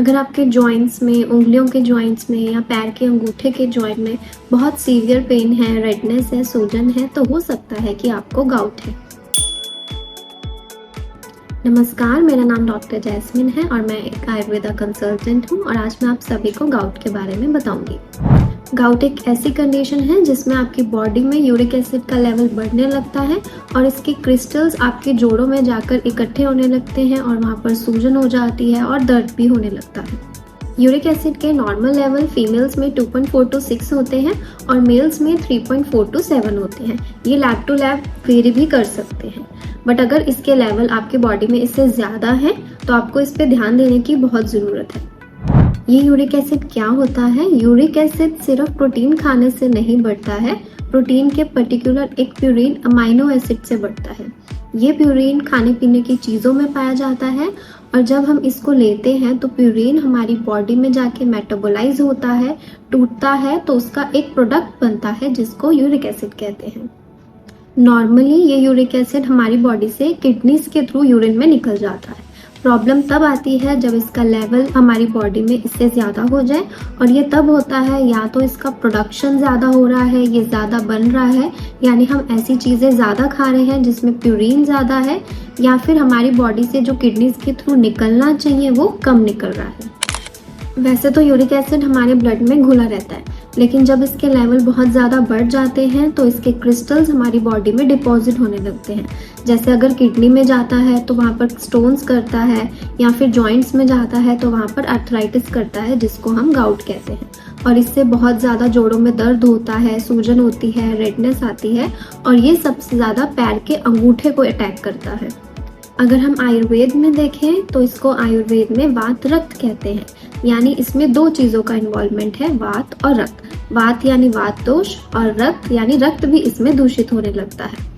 अगर आपके जॉइंट्स में, उंगलियों के जॉइंट्स में या पैर के अंगूठे के जॉइंट में बहुत सीवियर पेन है, रेडनेस है, सूजन है, तो हो सकता है कि आपको गाउट है। नमस्कार, मेरा नाम डॉक्टर जैस्मिन है और मैं एक आयुर्वेदा कंसल्टेंट हूँ और आज मैं आप सभी को गाउट के बारे में बताऊंगी। गाउट एक ऐसी कंडीशन है जिसमें आपकी बॉडी में यूरिक एसिड का लेवल बढ़ने लगता है और इसके क्रिस्टल्स आपके जोड़ों में जाकर इकट्ठे होने लगते हैं और वहाँ पर सूजन हो जाती है और दर्द भी होने लगता है। यूरिक एसिड के नॉर्मल लेवल फीमेल्स में 2.4 to 6 होते हैं और मेल्स में 3.4 to 7 होते हैं। ये लैब टू लैब वेरी भी कर सकते हैं, बट अगर इसके लेवल आपके बॉडी में इससे ज़्यादा है तो आपको इस पर ध्यान देने की बहुत ज़रूरत है। ये यूरिक एसिड क्या होता है? यूरिक एसिड सिर्फ प्रोटीन खाने से नहीं बढ़ता है, प्रोटीन के पर्टिकुलर एक प्यूरिन अमाइनो एसिड से बढ़ता है। ये प्यूरिन खाने पीने की चीज़ों में पाया जाता है और जब हम इसको लेते हैं तो प्यूरिन हमारी बॉडी में जाके मेटाबोलाइज होता है, टूटता है, तो उसका एक प्रोडक्ट बनता है जिसको यूरिक एसिड कहते हैं। नॉर्मली ये यूरिक एसिड हमारी बॉडी से किडनीज के थ्रू यूरिन में निकल जाता है। प्रॉब्लम तब आती है जब इसका लेवल हमारी बॉडी में इससे ज़्यादा हो जाए और ये तब होता है या तो इसका प्रोडक्शन ज़्यादा हो रहा है, ये ज़्यादा बन रहा है, यानी हम ऐसी चीज़ें ज़्यादा खा रहे हैं जिसमें प्यूरिन ज़्यादा है, या फिर हमारी बॉडी से जो किडनीज के थ्रू निकलना चाहिए वो कम निकल रहा है। वैसे तो यूरिक एसिड हमारे ब्लड में घुला रहता है, लेकिन जब इसके लेवल बहुत ज़्यादा बढ़ जाते हैं तो इसके क्रिस्टल्स हमारी बॉडी में डिपॉजिट होने लगते हैं। जैसे अगर किडनी में जाता है तो वहाँ पर स्टोन्स करता है, या फिर जॉइंट्स में जाता है तो वहाँ पर आर्थराइटिस करता है जिसको हम गाउट कहते हैं। और इससे बहुत ज़्यादा जोड़ों में दर्द होता है, सूजन होती है, रेडनेस आती है और ये सबसे ज़्यादा पैर के अंगूठे को अटैक करता है। अगर हम आयुर्वेद में देखें तो इसको आयुर्वेद में वात रक्त कहते हैं, यानी इसमें दो चीज़ों का इन्वॉल्वमेंट है, वात और रक्त। वात यानी वात दोष और रक्त यानी रक्त भी इसमें दूषित होने लगता है।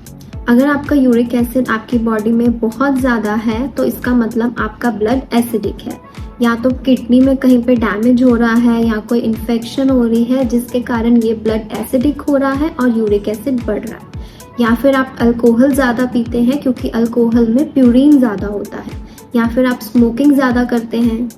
अगर आपका यूरिक एसिड आपकी बॉडी में बहुत ज़्यादा है तो इसका मतलब आपका ब्लड एसिडिक है, या तो किडनी में कहीं पे डैमेज हो रहा है या कोई इन्फेक्शन हो रही है जिसके कारण ये ब्लड एसिडिक हो रहा है और यूरिक एसिड बढ़ रहा है, या फिर आप अल्कोहल ज़्यादा पीते हैं क्योंकि अल्कोहल में प्यूरिन ज़्यादा होता है, या फिर आप स्मोकिंग ज़्यादा करते हैं,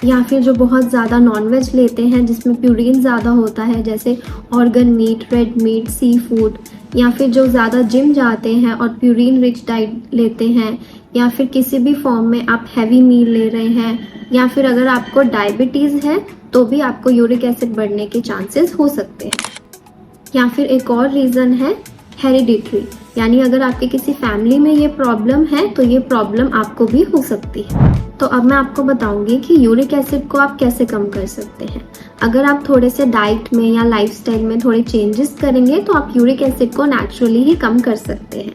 या फिर जो बहुत ज़्यादा नॉनवेज लेते हैं जिसमें प्यूरिन ज़्यादा होता है, जैसे organ meet, red meat, sea food, या फिर जो ज़्यादा जिम जाते हैं और प्यूरिन रिच डाइट लेते हैं, या फिर किसी भी फॉर्म में आप हैवी मील ले रहे हैं, या फिर अगर आपको डायबिटीज़ है तो भी आपको यूरिक एसिड बढ़ने के चांसेस हो सकते हैं। या फिर एक और रीज़न है हेरिडिटरी, यानी अगर आपके किसी फैमिली में ये प्रॉब्लम है तो ये प्रॉब्लम आपको भी हो सकती है। तो अब मैं आपको बताऊंगी कि यूरिक एसिड को आप कैसे कम कर सकते हैं। अगर आप थोड़े से डाइट में या लाइफस्टाइल में थोड़े चेंजेस करेंगे तो आप यूरिक एसिड को नेचुरली ही कम कर सकते हैं।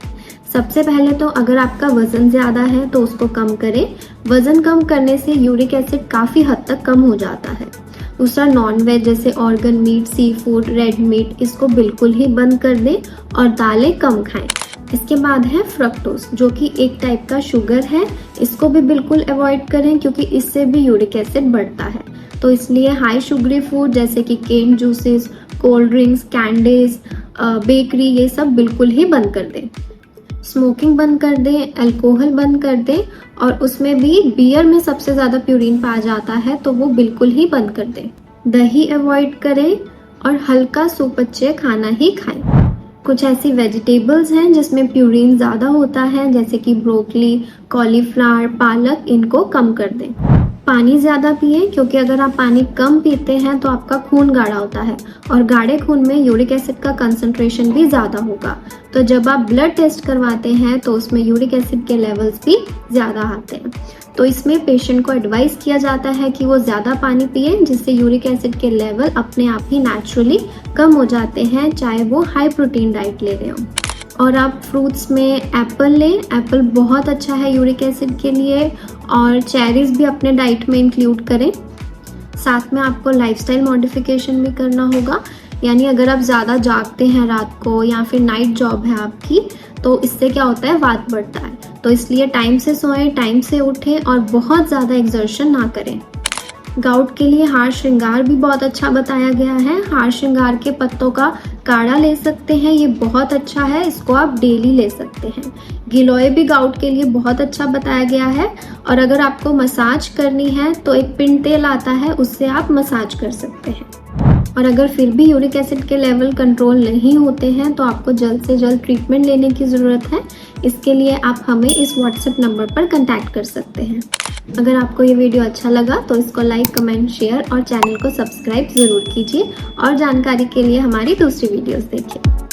सबसे पहले तो अगर आपका वज़न ज़्यादा है तो उसको कम करें। वज़न कम करने से यूरिक एसिड काफ़ी हद तक कम हो जाता है। दूसरा, नॉन-वेज जैसे organ meet, sea food, red meat, इसको बिल्कुल ही बंद कर दें और दालें कम खाएं। इसके बाद है फ्रक्टोज, जो कि एक टाइप का शुगर है, इसको भी बिल्कुल अवॉइड करें क्योंकि इससे भी यूरिक एसिड बढ़ता है। तो इसलिए हाई शुगरी फूड जैसे कि cane juices, cold drinks, candies, bakery, ये सब बिल्कुल ही बंद कर दें। स्मोकिंग बंद कर दें, अल्कोहल बंद कर दें, और उसमें भी बियर में सबसे ज़्यादा प्यूरिन पाया जाता है तो वो बिल्कुल ही बंद कर दें। दही अवॉइड करें और हल्का सूप अच्छे खाना ही खाएं। कुछ ऐसी वेजिटेबल्स हैं जिसमें प्यूरिन ज़्यादा होता है जैसे कि ब्रोकली, कॉलीफ्लावर, पालक, इनको कम कर दें। पानी ज़्यादा पिए क्योंकि अगर आप पानी कम पीते हैं तो आपका खून गाढ़ा होता है और गाढ़े खून में यूरिक एसिड का कंसंट्रेशन भी ज़्यादा होगा। तो जब आप ब्लड टेस्ट करवाते हैं तो उसमें यूरिक एसिड के लेवल्स भी ज़्यादा आते हैं। तो इसमें पेशेंट को एडवाइस किया जाता है कि वो ज़्यादा पानी पिए, जिससे यूरिक एसिड के लेवल अपने आप ही नेचुरली कम हो जाते हैं, चाहे वो हाई प्रोटीन डाइट ले रहे हों। और आप फ्रूट्स में एप्पल लें, एप्पल बहुत अच्छा है यूरिक एसिड के लिए, और चेरीज़ भी अपने डाइट में इंक्लूड करें। साथ में आपको लाइफस्टाइल मॉडिफिकेशन भी करना होगा, यानी अगर आप ज़्यादा जागते हैं रात को या फिर नाइट जॉब है आपकी, तो इससे क्या होता है, वात बढ़ता है। तो इसलिए टाइम से सोएं, टाइम से उठें और बहुत ज़्यादा एक्सर्शन ना करें। गाउट के लिए हार श्रृंगार भी बहुत अच्छा बताया गया है। हार श्रृंगार के पत्तों का काढ़ा ले सकते हैं, ये बहुत अच्छा है, इसको आप डेली ले सकते हैं। गिलोय भी गाउट के लिए बहुत अच्छा बताया गया है। और अगर आपको मसाज करनी है तो एक पिंड तेल आता है, उससे आप मसाज कर सकते हैं। और अगर फिर भी यूरिक एसिड के लेवल कंट्रोल नहीं होते हैं तो आपको जल्द से जल्द ट्रीटमेंट लेने की ज़रूरत है। इसके लिए आप हमें इस व्हाट्सएप नंबर पर कांटेक्ट कर सकते हैं। अगर आपको ये वीडियो अच्छा लगा तो इसको लाइक, कमेंट, शेयर और चैनल को सब्सक्राइब ज़रूर कीजिए और जानकारी के लिए हमारी दूसरी वीडियोस देखिए।